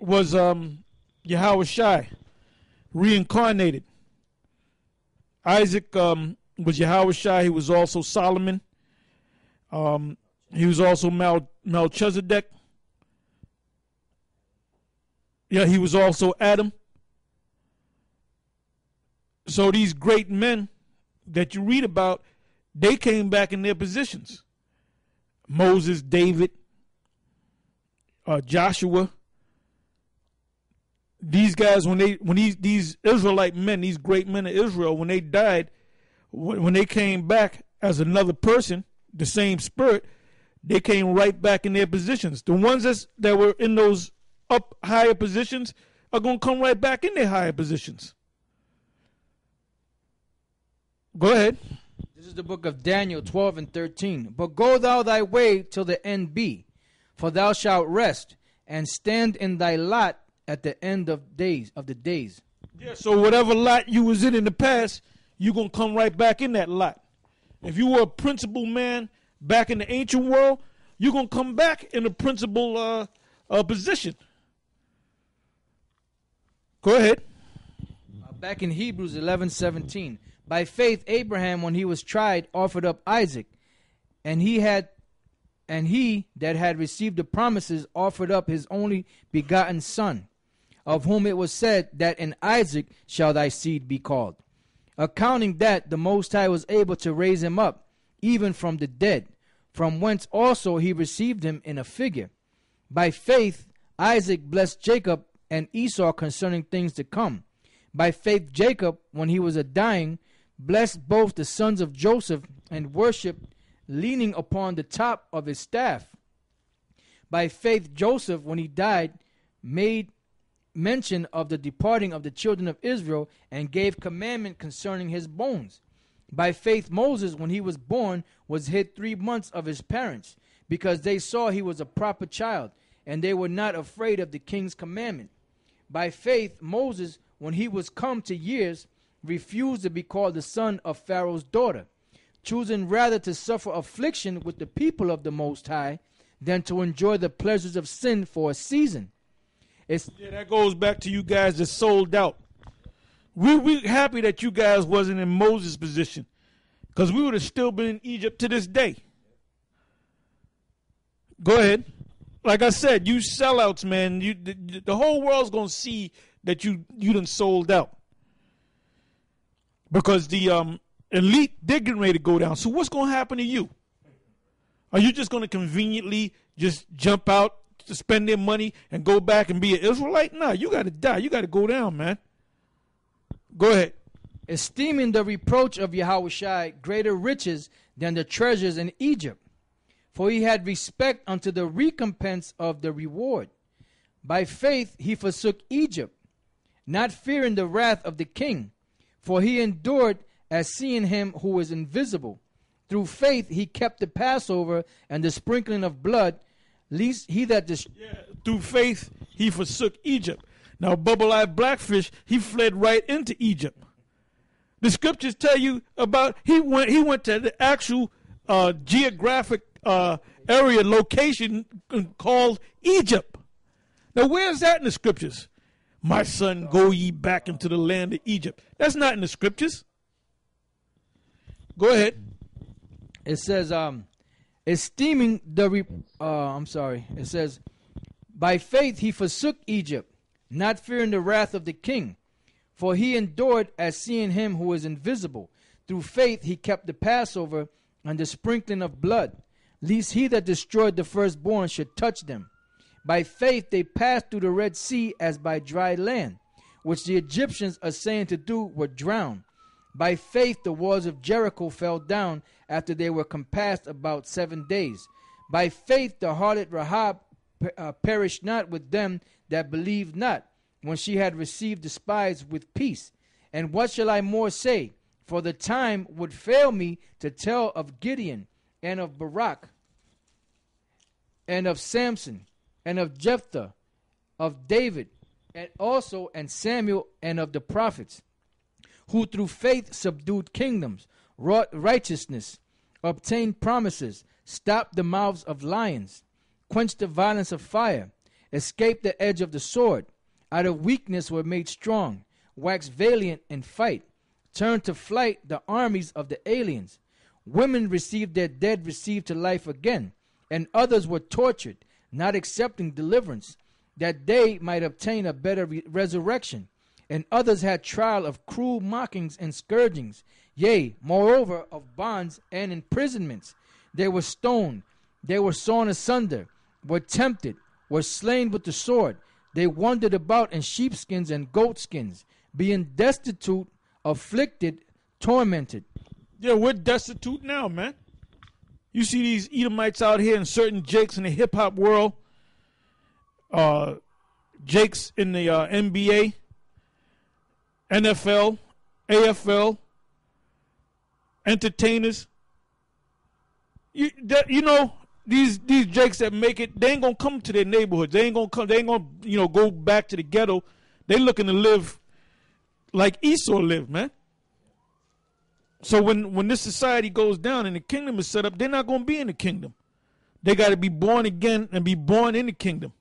was Yahweh Shai, reincarnated. Isaac was Yahweh Shai. He was also Solomon. He was also Melchizedek. Yeah, he was also Adam. So these great men that you read about, they came back in their positions. Moses, David, Joshua. These guys, these Israelite men, these great men of Israel, when they died, when they came back as another person, the same spirit, they came right back in their positions. The ones that were in those up higher positions are going to come right back in their higher positions. Go ahead. This is the book of Daniel 12 and 13. But go thou thy way till the end be, for thou shalt rest and stand in thy lot at the end of the days. Yeah, so whatever lot you was in the past, you're going to come right back in that lot. If you were a principal man back in the ancient world, you're going to come back in a principal position. Go ahead. Back in Hebrews 11:17. By faith Abraham, when he was tried, offered up Isaac, and he that had received the promises offered up his only begotten son, of whom it was said that in Isaac shall thy seed be called, accounting that the Most High was able to raise him up even from the dead, from whence also he received him in a figure. By faith Isaac blessed Jacob and Esau concerning things to come. By faith Jacob, when he was dying, blessed both the sons of Joseph, and worshipped, leaning upon the top of his staff. By faith Joseph, when he died, made mention of the departing of the children of Israel, and gave commandment concerning his bones. By faith Moses, when he was born, was hid 3 months of his parents, because they saw he was a proper child, and they were not afraid of the king's commandment. By faith Moses, when he was come to years, refused to be called the son of Pharaoh's daughter, choosing rather to suffer affliction with the people of the Most High than to enjoy the pleasures of sin for a season. That goes back to you guys that sold out. We happy that you guys wasn't in Moses' position, because we would have still been in Egypt to this day. Go ahead. Like I said, you sellouts, man. The whole world's going to see that you done sold out. Because the elite, they're getting ready to go down. So what's going to happen to you? Are you just going to conveniently just jump out to spend their money and go back and be an Israelite? No, you got to die. You got to go down, man. Go ahead. Esteeming the reproach of Yahushua greater riches than the treasures in Egypt, for he had respect unto the recompense of the reward. By faith he forsook Egypt, not fearing the wrath of the king, for he endured as seeing him who is invisible. Through faith he kept the Passover and the sprinkling of blood, lest he that through faith he forsook Egypt. Now Bubble-eyed Blackfish, he fled right into Egypt. The scriptures tell you about he went to the actual geographic area location called Egypt. Now where's that in the scriptures? My son, go ye back into the land of Egypt. That's not in the scriptures. Go ahead. It says, esteeming the it says, by faith he forsook Egypt, not fearing the wrath of the king, for he endured as seeing him who is invisible. Through faith he kept the Passover and the sprinkling of blood, lest he that destroyed the firstborn should touch them. By faith they passed through the Red Sea as by dry land, which the Egyptians assaying to do were drowned. By faith the walls of Jericho fell down after they were compassed about 7 days. By faith the harlot Rahab perished not with them that believed not, when she had received the spies with peace. And what shall I more say? For the time would fail me to tell of Gideon, and of Barak, and of Samson, and of Jephthah, of David, and Samuel, and of the prophets, who through faith subdued kingdoms, wrought righteousness, obtained promises, stopped the mouths of lions, quenched the violence of fire, escaped the edge of the sword, out of weakness were made strong, waxed valiant in fight, turned to flight the armies of the aliens. Women received their dead received to life again, and others were tortured, not accepting deliverance, that they might obtain a better resurrection. And others had trial of cruel mockings and scourgings, yea, moreover, of bonds and imprisonments. They were stoned, they were sawn asunder, were tempted, were slain with the sword. They wandered about in sheepskins and goatskins, being destitute, afflicted, tormented. Yeah, we're destitute now, man. You see these Edomites out here and certain jakes in the hip hop world, jakes in the NBA, NFL, AFL, entertainers. You know, these jakes that make it, they ain't gonna come to their neighborhoods. They ain't gonna go back to the ghetto. They looking to live like Esau lived, man. So when this society goes down and the kingdom is set up, they're not gonna be in the kingdom. They got to be born again and be born in the kingdom.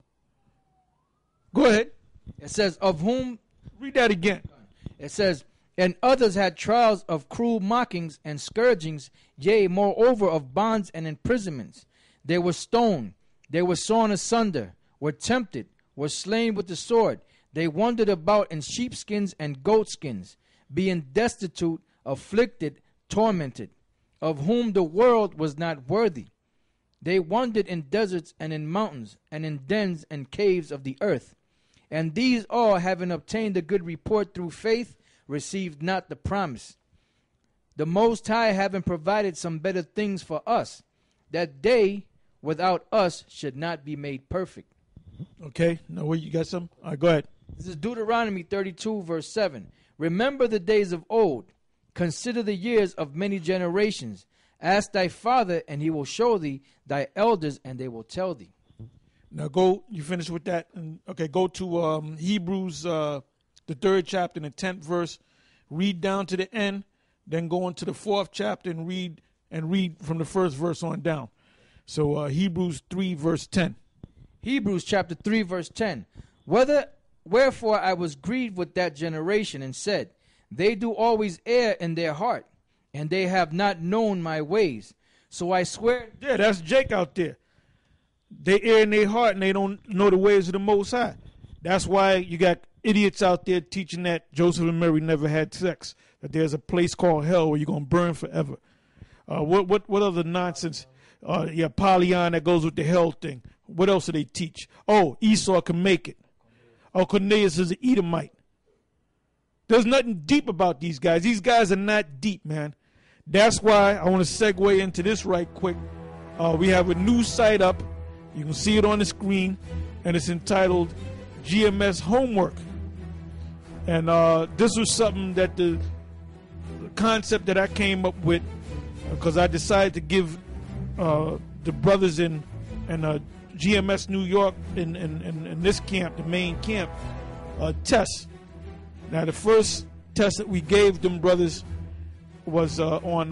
Go ahead. It says, of whom, read that again. It says, and others had trials of cruel mockings and scourgings, yea, moreover, of bonds and imprisonments. They were stoned, they were sawn asunder, were tempted, were slain with the sword. They wandered about in sheepskins and goatskins, being destitute, afflicted, tormented, of whom the world was not worthy. They wandered in deserts and in mountains, and in dens and caves of the earth. And these all, having obtained a good report through faith, received not the promise. The Most High having provided some better things for us, that they without us should not be made perfect. Okay, now where you got some? All right, go ahead. This is Deuteronomy 32, verse 7. Remember the days of old. Consider the years of many generations. Ask thy father, and he will show thee, thy elders, and they will tell thee. Now go, you finish with that. And, okay, go to Hebrews, the 3rd chapter and the 10th verse. Read down to the end, then go into the 4th chapter and read from the 1st verse on down. So Hebrews 3, verse 10. Hebrews chapter 3, verse 10. Wherefore I was grieved with that generation, and said, they do always err in their heart, and they have not known my ways. So I swear. Yeah, that's Jake out there. They err in their heart, and they don't know the ways of the Most High. That's why you got idiots out there teaching that Joseph and Mary never had sex, that there's a place called hell where you're going to burn forever. What other nonsense? Polyon that goes with the hell thing. What else do they teach? Oh, Esau can make it. Oh, Cornelius is an Edomite. There's nothing deep about these guys. These guys are not deep, man. That's why I want to segue into this right quick. We have a new site up. You can see it on the screen, and it's entitled GMS Homework. And this was something that the concept that I came up with because I decided to give the brothers in GMS New York in this camp, the main camp, a test. Now, the first test that we gave them brothers was on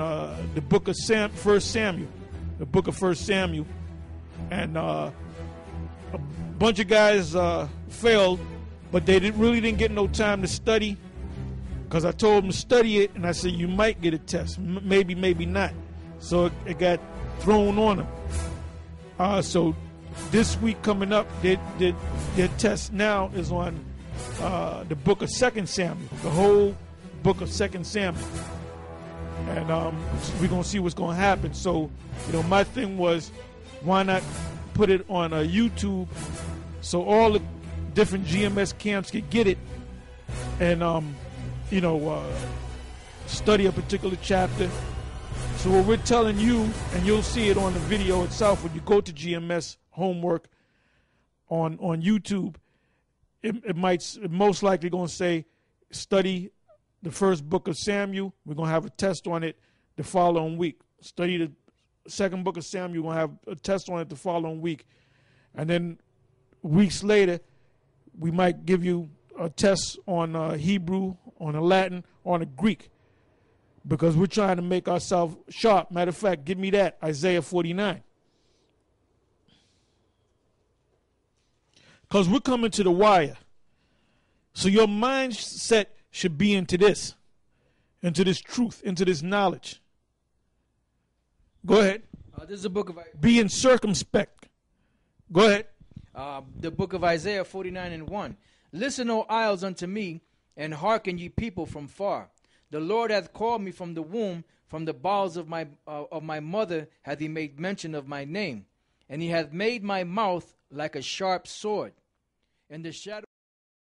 the book of 1 Samuel, the book of 1 Samuel. And a bunch of guys failed, but they really didn't get no time to study because I told them to study it, and I said, you might get a test, maybe, maybe not. So it got thrown on them. So this week coming up, their test now is on the book of 2 Samuel, the whole book of 2 Samuel. And we're going to see what's going to happen. So, my thing was, why not put it on YouTube so all the different GMS camps could get it and, study a particular chapter. So what we're telling you, and you'll see it on the video itself when you go to GMS Homework on YouTube, it most likely going to say study the first book of Samuel. We're going to have a test on it the following week. Study the second book of Samuel. We're going to have a test on it the following week. And then weeks later, we might give you a test on Hebrew, on the Latin, on the Greek. Because we're trying to make ourselves sharp. Matter of fact, give me that, Isaiah 49. Because we're coming to the wire. So your mindset should be into this truth, into this knowledge. Go ahead. This is the book of Being circumspect. Go ahead. the book of Isaiah 49:1. Listen, O isles, unto me, and hearken, ye people from far. The Lord hath called me from the womb, from the bowels of my mother hath he made mention of my name. And he hath made my mouth like a sharp sword. In the shadow